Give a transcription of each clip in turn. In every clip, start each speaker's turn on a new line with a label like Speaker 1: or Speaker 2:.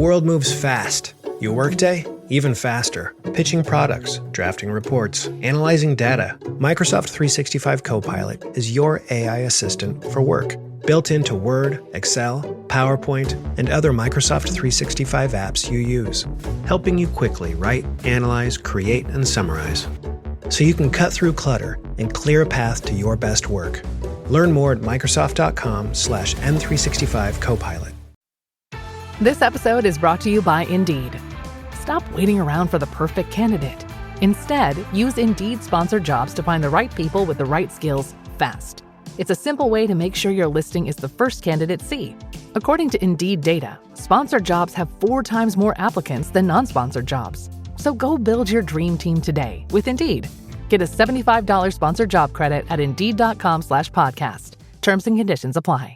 Speaker 1: world moves fast. Your workday? Even faster. Pitching products, drafting reports, analyzing data. Microsoft 365 Copilot is your AI assistant for work. Built into Word, Excel, PowerPoint, and other Microsoft 365 apps you use. Helping you quickly write, analyze, create, and summarize. So you can cut through clutter and clear a path to your best work. Learn more at Microsoft.com/M365 Copilot.
Speaker 2: This episode is brought to you by Indeed. Stop waiting around for the perfect candidate. Instead, use Indeed sponsored jobs to find the right people with the right skills fast. It's a simple way to make sure your listing is the first candidates see. According to Indeed data, sponsored jobs have 4 times more applicants than non-sponsored jobs. So go build your dream team today with Indeed. Get a $75 sponsored job credit at Indeed.com/podcast. Terms and conditions apply.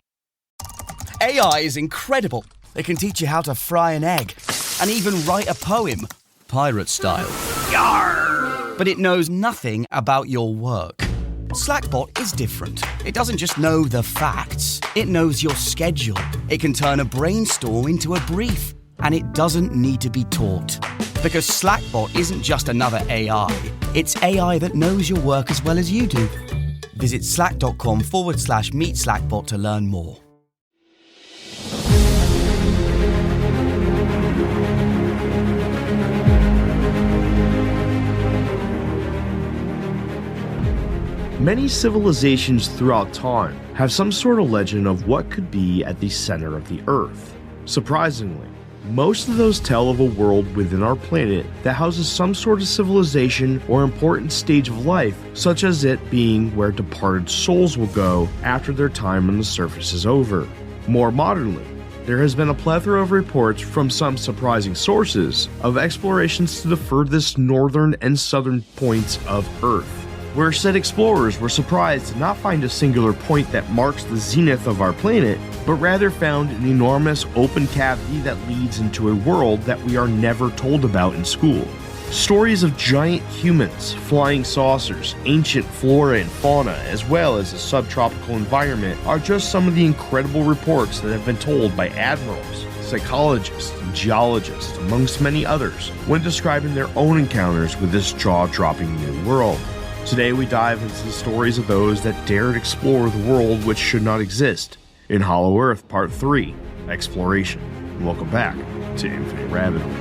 Speaker 3: AI is incredible. It can teach you how to fry an egg and even write a poem, pirate style. Yarr! But it knows nothing about your work. Slackbot is different. It doesn't just know the facts. It knows your schedule. It can turn a brainstorm into a brief. And it doesn't need to be taught. Because Slackbot isn't just another AI. It's AI that knows your work as well as you do. Visit slack.com/meet Slackbot to learn more.
Speaker 4: Many civilizations throughout time have some sort of legend of what could be at the center of the Earth. Surprisingly, most of those tell of a world within our planet that houses some sort of civilization or important stage of life, such as it being where departed souls will go after their time on the surface is over. More modernly, there has been a plethora of reports from some surprising sources of explorations to the furthest northern and southern points of Earth, where said explorers were surprised to not find a singular point that marks the zenith of our planet, but rather found an enormous open cavity that leads into a world that we are never told about in school. Stories of giant humans, flying saucers, ancient flora and fauna, as well as a subtropical environment are just some of the incredible reports that have been told by admirals, psychologists, and geologists, amongst many others, when describing their own encounters with this jaw-dropping new world. Today we dive into the stories of those that dared explore the world which should not exist in Hollow Earth Part 3, Exploration. And welcome back to Infinite Rabbit Hole.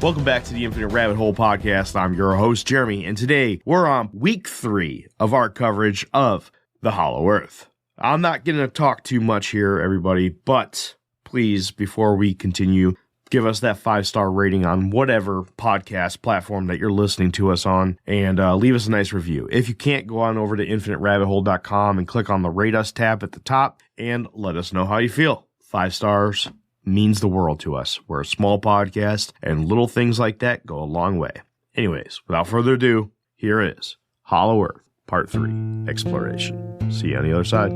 Speaker 4: Welcome back to the Infinite Rabbit Hole podcast. I'm your host, Jeremy, and today we're on week 3 of our coverage of the Hollow Earth. I'm not going to talk too much here, everybody, but please, before we continue, give us that 5-star rating on whatever podcast platform that you're listening to us on, and leave us a nice review. If you can't, go on over to infiniterabbithole.com and click on the Rate Us tab at the top, and let us know how you feel. 5 stars means the world to us. We're a small podcast, and little things like that go a long way. Anyways, without further ado, here is Hollow Earth, Part 3, Exploration. See you on the other side.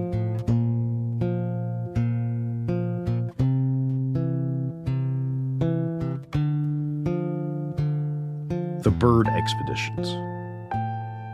Speaker 4: The Byrd Expeditions.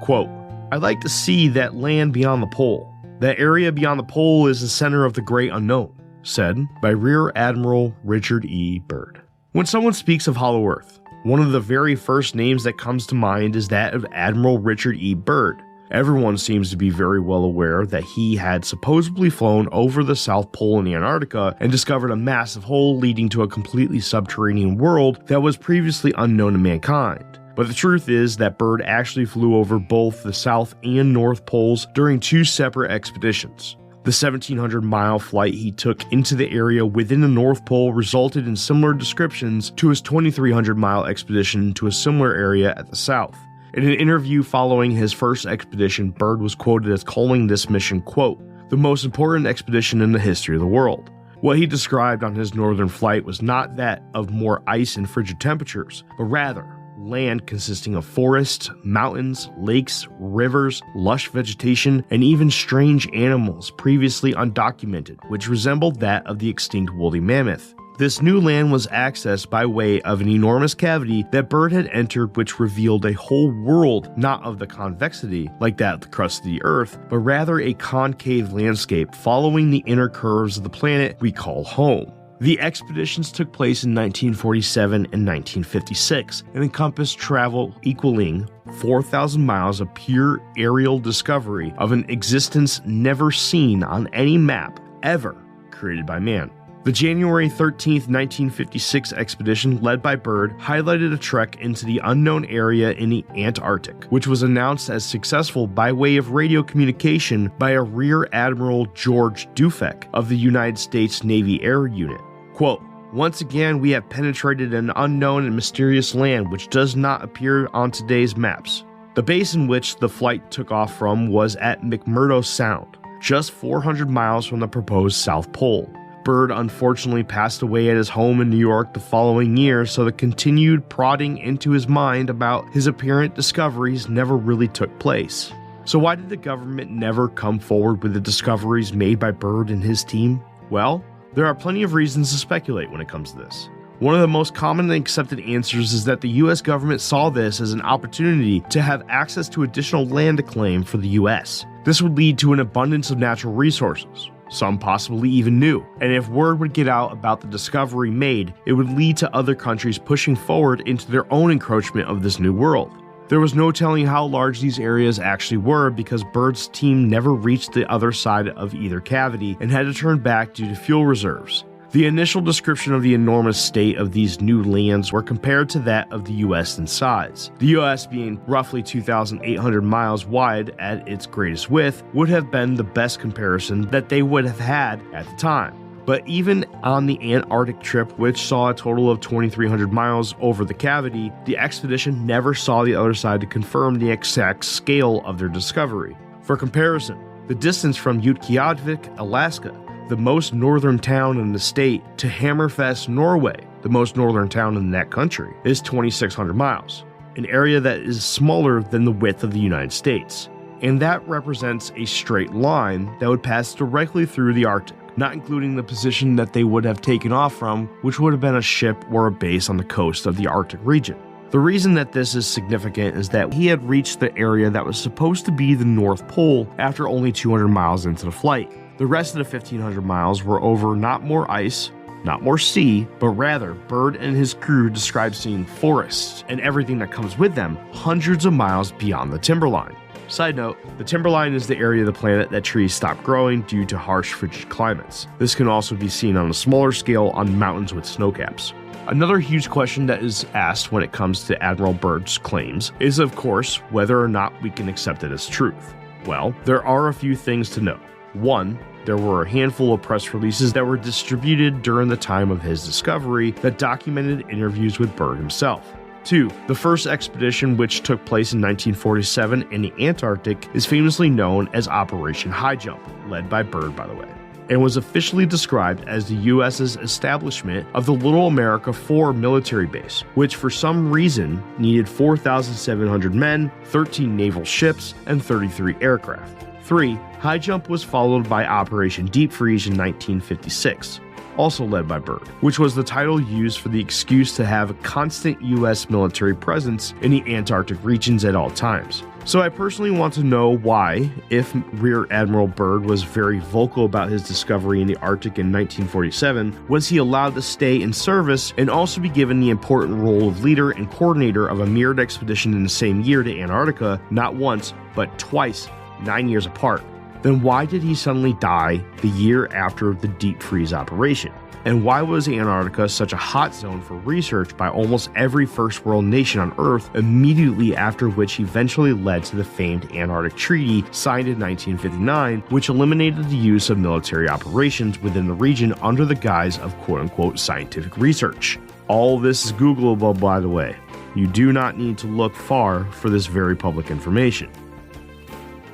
Speaker 4: Quote, "I'd like to see that land beyond the pole. That area beyond the pole is the center of the great unknown," said by Rear Admiral Richard E. Byrd. When someone speaks of Hollow Earth, one of the very first names that comes to mind is that of Admiral Richard E. Byrd. Everyone seems to be very well aware that he had supposedly flown over the South Pole in Antarctica and discovered a massive hole leading to a completely subterranean world that was previously unknown to mankind. But the truth is that Byrd actually flew over both the South and North Poles during 2 separate expeditions. The 1,700-mile flight he took into the area within the North Pole resulted in similar descriptions to his 2,300-mile expedition to a similar area at the South. In an interview following his first expedition, Byrd was quoted as calling this mission, quote, "the most important expedition in the history of the world." What he described on his northern flight was not that of more ice and frigid temperatures, but rather land consisting of forests, mountains, lakes, rivers, lush vegetation, and even strange animals previously undocumented, which resembled that of the extinct woolly mammoth. This new land was accessed by way of an enormous cavity that Byrd had entered, which revealed a whole world not of the convexity, like that of the crust of the Earth, but rather a concave landscape following the inner curves of the planet we call home. The expeditions took place in 1947 and 1956 and encompassed travel equaling 4,000 miles of pure aerial discovery of an existence never seen on any map ever created by man. The January 13, 1956 expedition led by Byrd highlighted a trek into the unknown area in the Antarctic, which was announced as successful by way of radio communication by a Rear Admiral George Dufek of the United States Navy Air Unit. Quote, "Once again, we have penetrated an unknown and mysterious land which does not appear on today's maps. The base in which the flight took off from was at McMurdo Sound, just 400 miles from the proposed South Pole. Byrd unfortunately passed away at his home in New York the following year, so the continued prodding into his mind about his apparent discoveries never really took place. So why did the government never come forward with the discoveries made by Byrd and his team? Well, there are plenty of reasons to speculate when it comes to this. One of the most commonly accepted answers is that the US government saw this as an opportunity to have access to additional land to claim for the US. This would lead to an abundance of natural resources, some possibly even new, and if word would get out about the discovery made, it would lead to other countries pushing forward into their own encroachment of this new world. There was no telling how large these areas actually were because Byrd's team never reached the other side of either cavity and had to turn back due to fuel reserves. The initial description of the enormous state of these new lands were compared to that of the US in size. The US being roughly 2,800 miles wide at its greatest width would have been the best comparison that they would have had at the time. But even on the Antarctic trip, which saw a total of 2,300 miles over the cavity, the expedition never saw the other side to confirm the exact scale of their discovery. For comparison, the distance from Utqiagvik, Alaska, the most northern town in the state, to Hammerfest, Norway, the most northern town in that country, is 2,600 miles, an area that is smaller than the width of the United States. And that represents a straight line that would pass directly through the Arctic, not including the position that they would have taken off from, which would have been a ship or a base on the coast of the Arctic region. The reason that this is significant is that he had reached the area that was supposed to be the North Pole after only 200 miles into the flight. The rest of the 1,500 miles were over not more ice, not more sea, but rather Byrd and his crew described seeing forests and everything that comes with them hundreds of miles beyond the timberline. Side note, the timberline is the area of the planet that trees stop growing due to harsh frigid climates. This can also be seen on a smaller scale on mountains with snowcaps. Another huge question that is asked when it comes to Admiral Byrd's claims is, of course, whether or not we can accept it as truth. Well, there are a few things to note. One, there were a handful of press releases that were distributed during the time of his discovery that documented interviews with Byrd himself. 2. The first expedition, which took place in 1947 in the Antarctic, is famously known as Operation High Jump, led by Byrd, by the way, and was officially described as the US's establishment of the Little America 4 military base, which for some reason needed 4,700 men, 13 naval ships, and 33 aircraft. 3. High Jump was followed by Operation Deep Freeze in 1956. Also led by Byrd, which was the title used for the excuse to have a constant US military presence in the Antarctic regions at all times. So I personally want to know why, if Rear Admiral Byrd was very vocal about his discovery in the Arctic in 1947, was he allowed to stay in service and also be given the important role of leader and coordinator of a mirrored expedition in the same year to Antarctica, not once, but twice, 9 years apart? Then why did he suddenly die the year after the Deep Freeze operation? And why was Antarctica such a hot zone for research by almost every first world nation on Earth, immediately after which eventually led to the famed Antarctic Treaty signed in 1959, which eliminated the use of military operations within the region under the guise of quote-unquote scientific research? All this is Googleable, by the way. You do not need to look far for this very public information.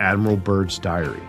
Speaker 4: Admiral Byrd's diary.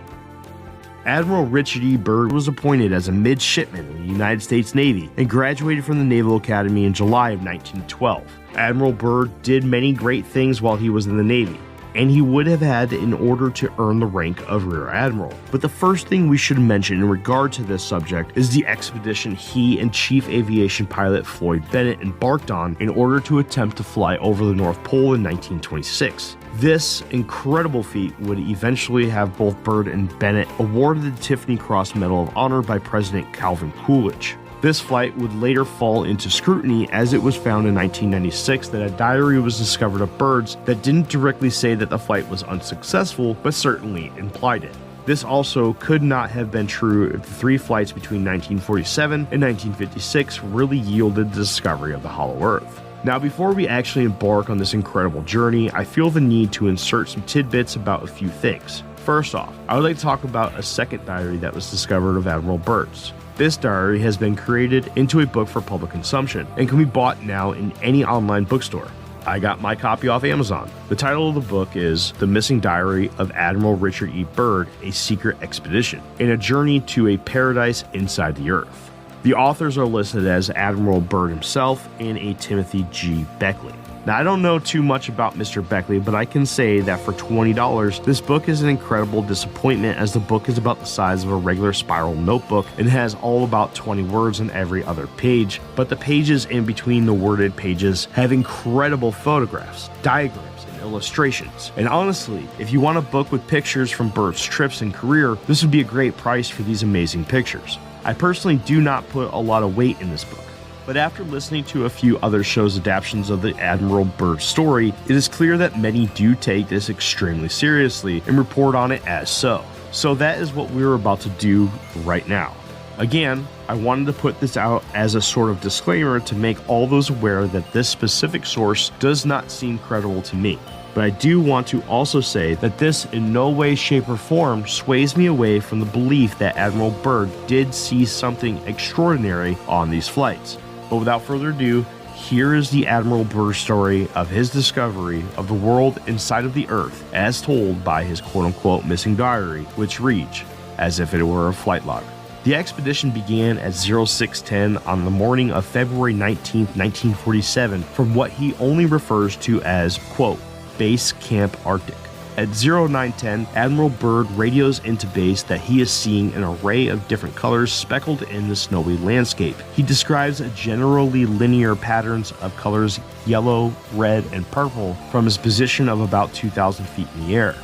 Speaker 4: Admiral Richard E. Byrd was appointed as a midshipman in the United States Navy and graduated from the Naval Academy in July of 1912. Admiral Byrd did many great things while he was in the Navy, and he would have had in order to earn the rank of Rear Admiral. But the first thing we should mention in regard to this subject is the expedition he and Chief Aviation Pilot Floyd Bennett embarked on in order to attempt to fly over the North Pole in 1926. This incredible feat would eventually have both Byrd and Bennett awarded the Tiffany Cross Medal of Honor by President Calvin Coolidge. This flight would later fall into scrutiny as it was found in 1996 that a diary was discovered of Byrd's that didn't directly say that the flight was unsuccessful, but certainly implied it. This also could not have been true if the 3 flights between 1947 and 1956 really yielded the discovery of the Hollow Earth. Now, before we actually embark on this incredible journey, I feel the need to insert some tidbits about a few things. First off, I would like to talk about a second diary that was discovered of Admiral Byrd's. This diary has been created into a book for public consumption and can be bought now in any online bookstore. I got my copy off Amazon. The title of the book is The Missing Diary of Admiral Richard E. Byrd, A Secret Expedition, and a Journey to a Paradise Inside the Earth. The authors are listed as Admiral Byrd himself and a Timothy G. Beckley. Now, I don't know too much about Mr. Beckley, but I can say that for $20, this book is an incredible disappointment as the book is about the size of a regular spiral notebook and has all about 20 words on every other page, but the pages in between the worded pages have incredible photographs, diagrams, and illustrations. And honestly, if you want a book with pictures from Byrd's trips and career, this would be a great price for these amazing pictures. I personally do not put a lot of weight in this book, but after listening to a few other shows' adaptations of the Admiral Byrd story, it is clear that many do take this extremely seriously and report on it as so. So that is what we're about to do right now. Again, I wanted to put this out as a sort of disclaimer to make all those aware that this specific source does not seem credible to me. But I do want to also say that this in no way, shape, or form sways me away from the belief that Admiral Byrd did see something extraordinary on these flights. But without further ado, here is the Admiral Byrd story of his discovery of the world inside of the Earth as told by his quote-unquote missing diary, which reads as if it were a flight log. The expedition began at 0610 on the morning of February 19, 1947, from what he only refers to as, quote, Base Camp Arctic. At 0910, Admiral Byrd radios into base that he is seeing an array of different colors speckled in the snowy landscape. He describes generally linear patterns of colors yellow, red, and purple from his position of about 2,000 feet in the air.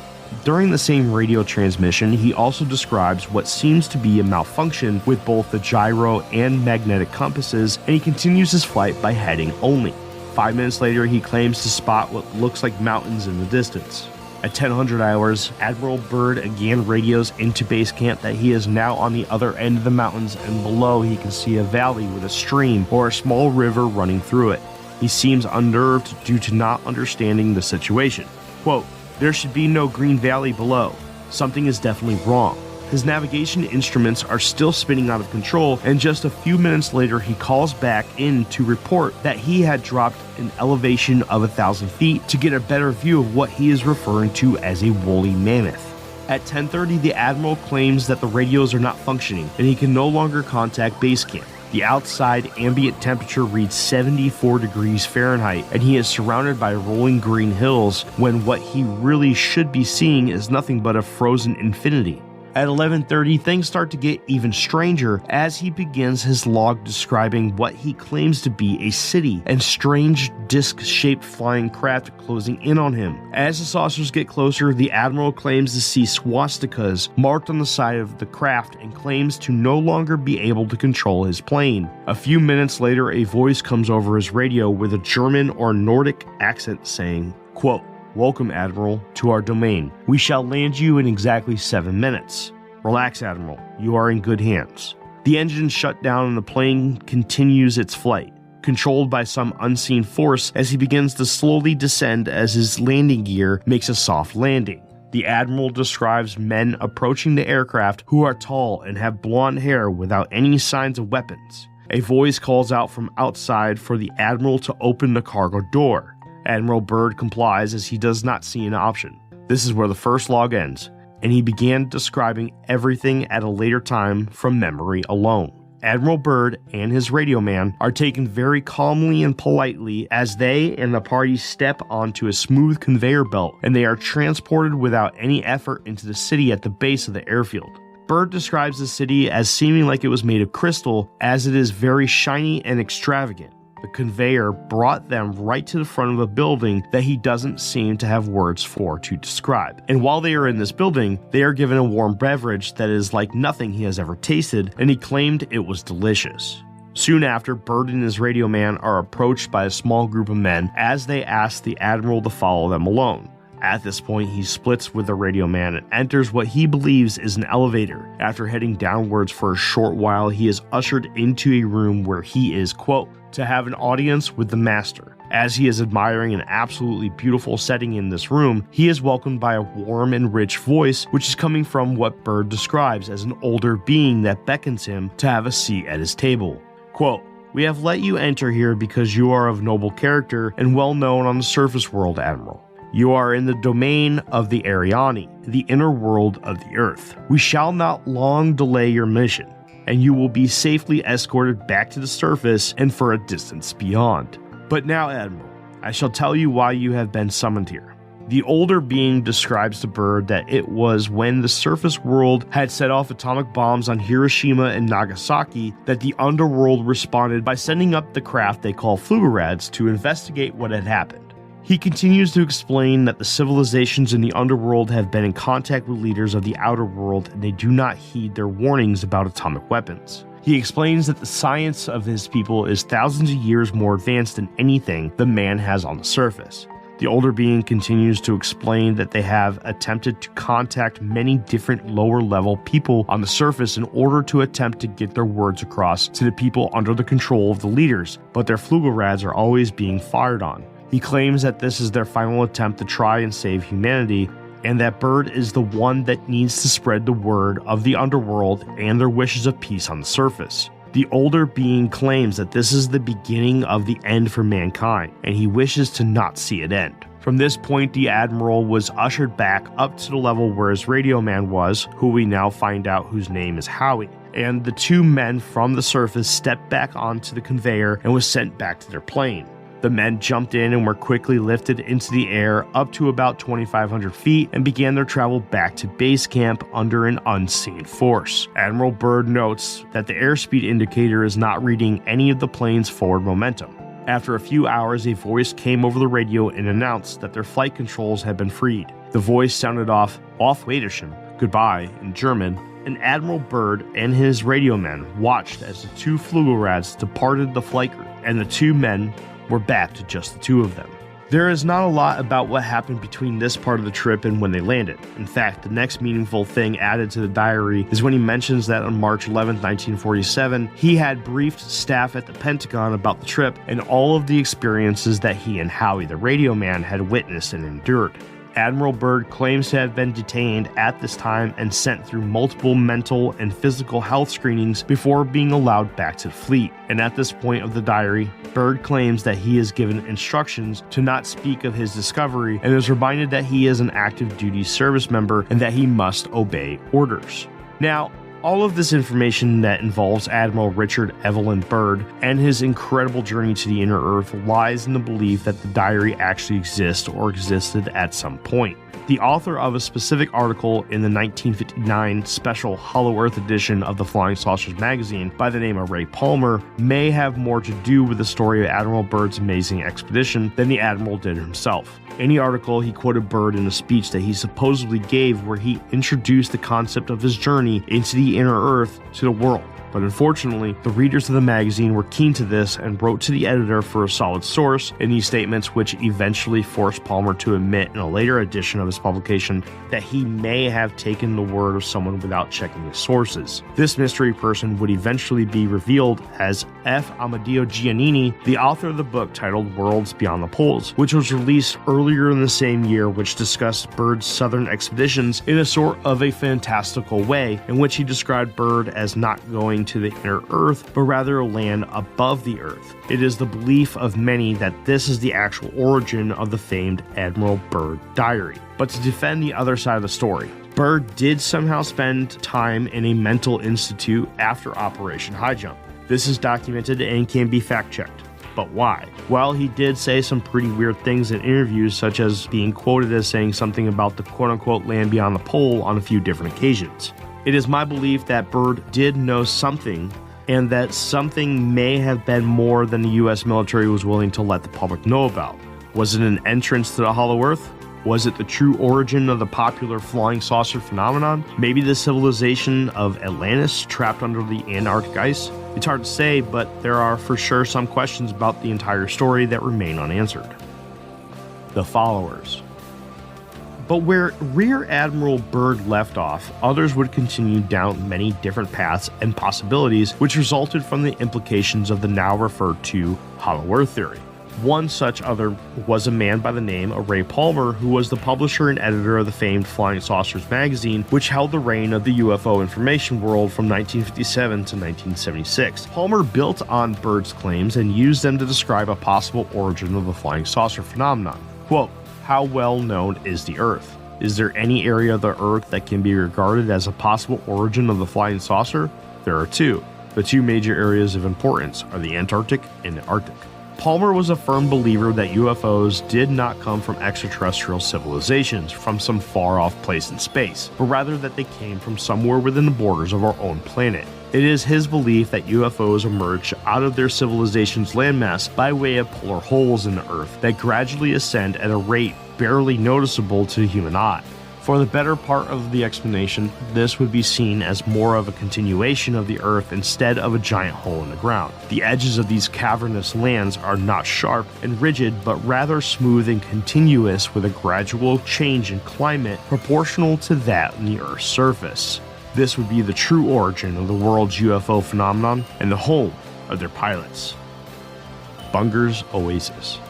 Speaker 4: During the same radio transmission, he also describes what seems to be a malfunction with both the gyro and magnetic compasses, and he continues his flight by heading only. 5 minutes later, he claims to spot what looks like mountains in the distance. At 1000 hours, Admiral Byrd again radios into base camp that he is now on the other end of the mountains, and below he can see a valley with a stream or a small river running through it. He seems unnerved due to not understanding the situation. Quote, there should be no green valley below. Something is definitely wrong. His navigation instruments are still spinning out of control, and just a few minutes later he calls back in to report that he had dropped an elevation of 1,000 feet to get a better view of what he is referring to as a woolly mammoth. At 10:30, the Admiral claims that the radios are not functioning and he can no longer contact base camp. The outside ambient temperature reads 74 degrees Fahrenheit, and he is surrounded by rolling green hills when what he really should be seeing is nothing but a frozen infinity. At 11:30, things start to get even stranger as he begins his log describing what he claims to be a city and strange disc-shaped flying craft closing in on him. As the saucers get closer, the Admiral claims to see swastikas marked on the side of the craft and claims to no longer be able to control his plane. A few minutes later, a voice comes over his radio with a German or Nordic accent saying, quote, welcome, Admiral, to our domain. We shall land you in exactly 7 minutes. Relax, Admiral. You are in good hands. The engine shut down and the plane continues its flight, controlled by some unseen force as he begins to slowly descend as his landing gear makes a soft landing. The Admiral describes men approaching the aircraft who are tall and have blonde hair without any signs of weapons. A voice calls out from outside for the Admiral to open the cargo door. Admiral Byrd complies as he does not see an option. This is where the first log ends, and he began describing everything at a later time from memory alone. Admiral Byrd and his radio man are taken very calmly and politely as they and the party step onto a smooth conveyor belt, and they are transported without any effort into the city at the base of the airfield. Byrd describes the city as seeming like it was made of crystal, as it is very shiny and extravagant. The conveyor brought them right to the front of a building that he doesn't seem to have words for to describe. And while they are in this building, they are given a warm beverage that is like nothing he has ever tasted, and he claimed it was delicious. Soon after, Byrd and his radio man are approached by a small group of men as they ask the Admiral to follow them alone. At this point, he splits with the radio man and enters what he believes is an elevator. After heading downwards for a short while, he is ushered into a room where he is, quote, to have an audience with the master. As he is admiring an absolutely beautiful setting in this room, he is welcomed by a warm and rich voice, which is coming from what Byrd describes as an older being that beckons him to have a seat at his table. Quote, we have let you enter here because you are of noble character and well known on the surface world, Admiral. You are in the domain of the Ariani, the inner world of the Earth. We shall not long delay your mission, and you will be safely escorted back to the surface and for a distance beyond. But now, Admiral, I shall tell you why you have been summoned here. The older being describes to Byrd that it was when the surface world had set off atomic bombs on Hiroshima and Nagasaki that the underworld responded by sending up the craft they call Flugerrads to investigate what had happened. He continues to explain that the civilizations in the underworld have been in contact with leaders of the outer world and they do not heed their warnings about atomic weapons. He explains that the science of his people is thousands of years more advanced than anything the man has on the surface. The older being continues to explain that they have attempted to contact many different lower-level people on the surface in order to attempt to get their words across to the people under the control of the leaders, but their Flugerrads are always being fired on. He claims that this is their final attempt to try and save humanity, and that Byrd is the one that needs to spread the word of the underworld and their wishes of peace on the surface. The older being claims that this is the beginning of the end for mankind, and he wishes to not see it end. From this point, the Admiral was ushered back up to the level where his radio man was, who we now find out whose name is Howie, and the two men from the surface stepped back onto the conveyor and was sent back to their plane. The men jumped in and were quickly lifted into the air up to about 2,500 feet and began their travel back to base camp under an unseen force. Admiral Byrd notes that the airspeed indicator is not reading any of the plane's forward momentum. After a few hours, a voice came over the radio and announced that their flight controls had been freed. The voice sounded off Wiedersehen, goodbye, in German, and Admiral Byrd and his radio men watched as the two Flugerrads departed the flight group, and the two men were back to just the two of them. There is not a lot about what happened between this part of the trip and when they landed. In fact, the next meaningful thing added to the diary is when he mentions that on March 11, 1947, he had briefed staff at the Pentagon about the trip and all of the experiences that he and Howie, the radio man, had witnessed and endured. Admiral Byrd claims to have been detained at this time and sent through multiple mental and physical health screenings before being allowed back to the fleet. And at this point of the diary, Byrd claims that he is given instructions to not speak of his discovery and is reminded that he is an active duty service member and that he must obey orders. Now, all of this information that involves Admiral Richard Evelyn Byrd and his incredible journey to the inner Earth lies in the belief that the diary actually exists or existed at some point. The author of a specific article in the 1959 special Hollow Earth edition of the Flying Saucers magazine by the name of Ray Palmer may have more to do with the story of Admiral Byrd's amazing expedition than the Admiral did himself. In the article, he quoted Byrd in a speech that he supposedly gave where he introduced the concept of his journey into the inner Earth to the world. But unfortunately, the readers of the magazine were keen to this and wrote to the editor for a solid source in these statements, which eventually forced Palmer to admit in a later edition of his publication that he may have taken the word of someone without checking his sources. This mystery person would eventually be revealed as F. Amadeo Giannini, the author of the book titled Worlds Beyond the Poles, which was released earlier in the same year, which discussed Byrd's southern expeditions in a sort of a fantastical way, in which he described Byrd as not going to the inner Earth, but rather a land above the Earth. It is the belief of many that this is the actual origin of the famed Admiral Byrd diary. But to defend the other side of the story, Byrd did somehow spend time in a mental institute after Operation High Jump. This is documented and can be fact-checked. But why? Well, he did say some pretty weird things in interviews, such as being quoted as saying something about the quote-unquote land beyond the pole on a few different occasions. It is my belief that Byrd did know something, and that something may have been more than the US military was willing to let the public know about. Was it an entrance to the Hollow Earth? Was it the true origin of the popular flying saucer phenomenon? Maybe the civilization of Atlantis trapped under the Antarctic ice? It's hard to say, but there are for sure some questions about the entire story that remain unanswered. The followers. But where Rear Admiral Byrd left off, others would continue down many different paths and possibilities, which resulted from the implications of the now referred to Hollow Earth theory. One such other was a man by the name of Ray Palmer, who was the publisher and editor of the famed Flying Saucers magazine, which held the reign of the UFO information world from 1957 to 1976. Palmer built on Byrd's claims and used them to describe a possible origin of the flying saucer phenomenon. Quote, "How well known is the Earth? Is there any area of the Earth that can be regarded as a possible origin of the flying saucer? There are two. The two major areas of importance are the Antarctic and the Arctic." Palmer was a firm believer that UFOs did not come from extraterrestrial civilizations from some far-off place in space, but rather that they came from somewhere within the borders of our own planet. It is his belief that UFOs emerged out of their civilization's landmass by way of polar holes in the Earth that gradually ascend at a rate barely noticeable to the human eye. For the better part of the explanation, this would be seen as more of a continuation of the Earth instead of a giant hole in the ground. The edges of these cavernous lands are not sharp and rigid, but rather smooth and continuous, with a gradual change in climate proportional to that on the Earth's surface. This would be the true origin of the world's UFO phenomenon and the home of their pilots. Bunger's Oasis.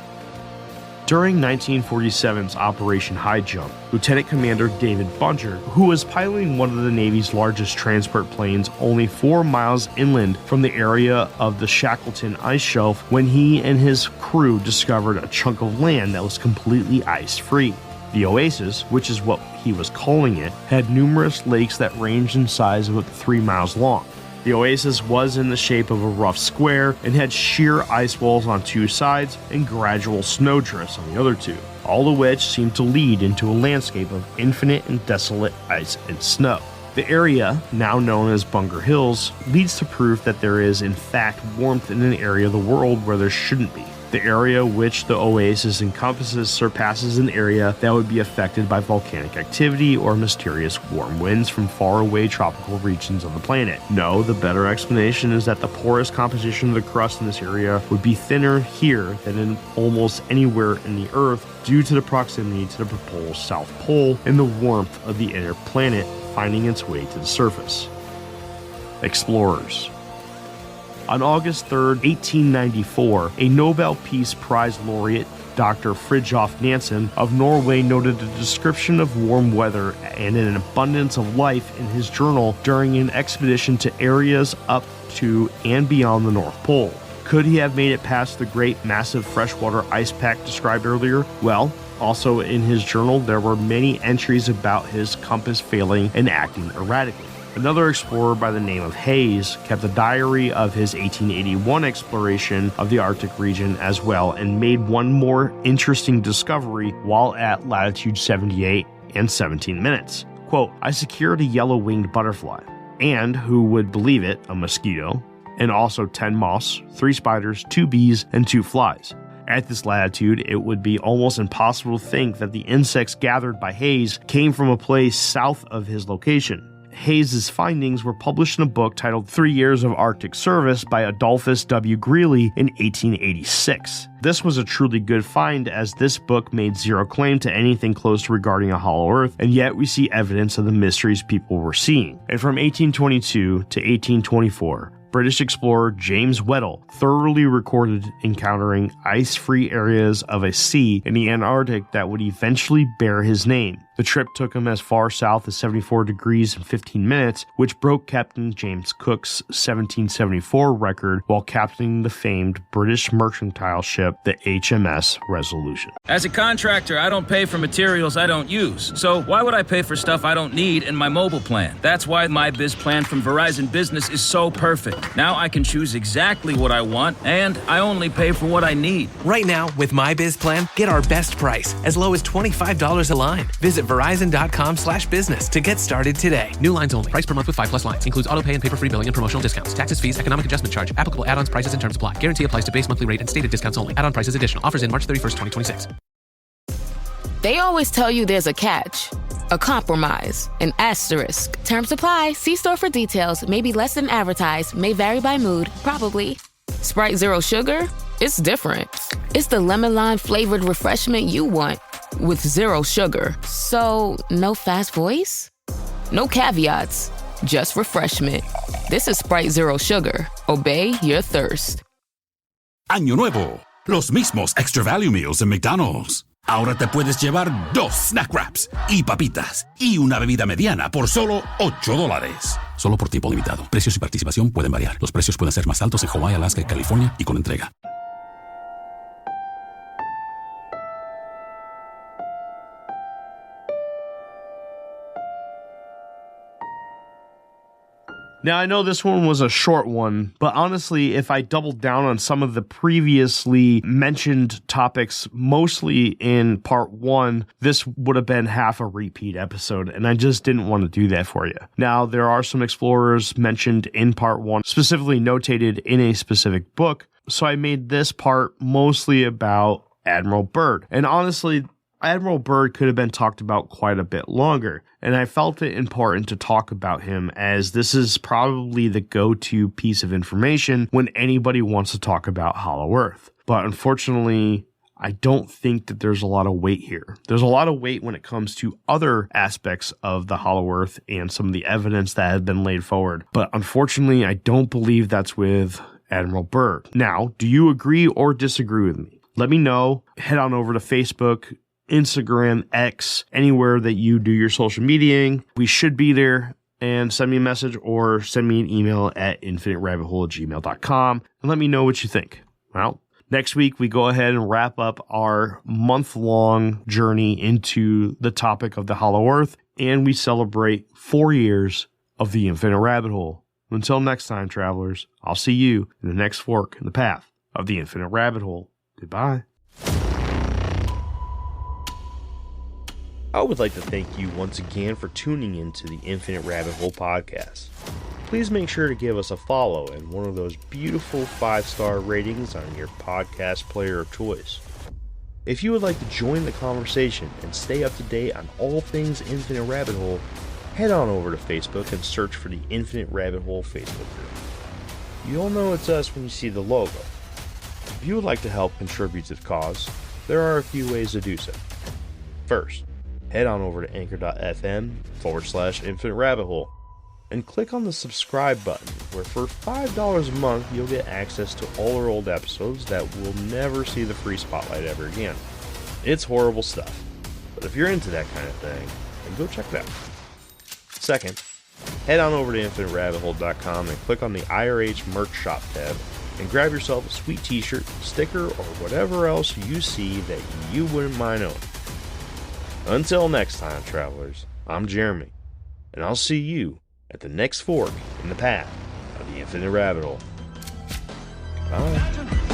Speaker 4: During 1947's Operation High Jump, Lieutenant Commander David Bunger, who was piloting one of the Navy's largest transport planes only 4 miles inland from the area of the Shackleton ice shelf, when he and his crew discovered a chunk of land that was completely ice-free. The Oasis, which is what he was calling it, had numerous lakes that ranged in size of up to 3 miles long. The Oasis was in the shape of a rough square and had sheer ice walls on 2 sides and gradual snowdrifts on the other 2, all of which seemed to lead into a landscape of infinite and desolate ice and snow. The area, now known as Bunger Hills, leads to proof that there is in fact warmth in an area of the world where there shouldn't be. The area which the Oasis encompasses surpasses an area that would be affected by volcanic activity or mysterious warm winds from faraway tropical regions of the planet. No, the better explanation is that the porous composition of the crust in this area would be thinner here than in almost anywhere in the Earth due to the proximity to the proposed South Pole and the warmth of the inner planet finding its way to the surface. Explorers. On August 3, 1894, a Nobel Peace Prize laureate, Dr. Fridtjof Nansen of Norway, noted a description of warm weather and an abundance of life in his journal during an expedition to areas up to and beyond the North Pole. Could he have made it past the great massive freshwater ice pack described earlier? Well, also in his journal there were many entries about his compass failing and acting erratically. Another explorer by the name of Hayes kept a diary of his 1881 exploration of the Arctic region as well, and made one more interesting discovery while at latitude 78 and 17 minutes. Quote, "I secured a yellow-winged butterfly, and, who would believe it, a mosquito, and also 10 moths, 3 spiders, 2 bees, and 2 flies. At this latitude, it would be almost impossible to think that the insects gathered by Hayes came from a place south of his location. Hayes' findings were published in a book titled 3 Years of Arctic Service by Adolphus W. Greely in 1886. This was a truly good find, as this book made zero claim to anything close to regarding a hollow earth, and yet we see evidence of the mysteries people were seeing. And from 1822 to 1824, British explorer James Weddell thoroughly recorded encountering ice-free areas of a sea in the Antarctic that would eventually bear his name. The trip took him as far south as 74 degrees in 15 minutes, which broke Captain James Cook's 1774 record while captaining the famed British mercantile ship, the HMS Resolution.
Speaker 5: As a contractor, I don't pay for materials I don't use. So why would I pay for stuff I don't need in my mobile plan? That's why my Biz plan from Verizon Business is so perfect. Now I can choose exactly what I want, and I only pay for what I need.
Speaker 6: Right now, with my Biz plan, get our best price, as low as $25 a line. Visit Verizon.com/business to get started today. New lines only. Price per month with 5+ lines. Includes auto pay and paper-free billing and promotional discounts. Taxes, fees, economic adjustment charge. Applicable add-ons, prices, and terms apply. Guarantee applies to base monthly rate and stated discounts only. Add-on prices additional. Offers in March 31st, 2026.
Speaker 7: They always tell you there's a catch, a compromise, an asterisk. Terms apply. See store for details. May be less than advertised. May vary by mood. Probably. Sprite Zero Sugar? It's different. It's the lemon lime flavored refreshment you want with zero sugar. So, no fast voice? No caveats. Just refreshment. This is Sprite Zero Sugar. Obey your thirst.
Speaker 8: Año Nuevo. Los mismos Extra Value Meals en McDonald's. Ahora te puedes llevar 2 snack wraps y papitas y una bebida mediana por solo $8. Solo por tiempo limitado. Precios y participación pueden variar. Los precios pueden ser más altos en Hawái, Alaska y California y con entrega.
Speaker 4: Now, I know this one was a short one, but honestly, if I doubled down on some of the previously mentioned topics, mostly in part 1, this would have been half a repeat episode, and I just didn't want to do that for you. Now, there are some explorers mentioned in part 1, specifically notated in a specific book, so I made this part mostly about Admiral Byrd. And honestly, Admiral Byrd could have been talked about quite a bit longer, and I felt it important to talk about him as this is probably the go-to piece of information when anybody wants to talk about Hollow Earth. But unfortunately, I don't think that there's a lot of weight here. There's a lot of weight when it comes to other aspects of the Hollow Earth and some of the evidence that has been laid forward. But unfortunately, I don't believe that's with Admiral Byrd. Now, do you agree or disagree with me? Let me know. Head on over to Facebook, Instagram, X, anywhere that you do your social mediaing. We should be there, and send me a message or send me an email at infiniterabbithole@gmail.com and let me know what you think. Well, next week we go ahead and wrap up our month-long journey into the topic of the Hollow Earth, and we celebrate 4 years of the Infinite Rabbit Hole. Until next time, travelers, I'll see you in the next fork in the path of the Infinite Rabbit Hole. Goodbye. I would like to thank you once again for tuning in to the Infinite Rabbit Hole podcast. Please make sure to give us a follow and one of those beautiful 5-star ratings on your podcast player of choice. If you would like to join the conversation and stay up to date on all things Infinite Rabbit Hole, head on over to Facebook and search for the Infinite Rabbit Hole Facebook group. You'll know it's us when you see the logo. If you would like to help contribute to the cause, there are a few ways to do so. First, head on over to anchor.fm/Infinite Rabbit Hole and click on the subscribe button, where for $5 a month you'll get access to all our old episodes that will never see the free spotlight ever again. It's horrible stuff, but if you're into that kind of thing, then go check it out. Second, head on over to infiniterabbithole.com and click on the IRH merch shop tab and grab yourself a sweet t-shirt, sticker, or whatever else you see that you wouldn't mind owning. Until next time, travelers, I'm Jeremy, and I'll see you at the next fork in the path of the Infinite Rabbit Hole. Bye.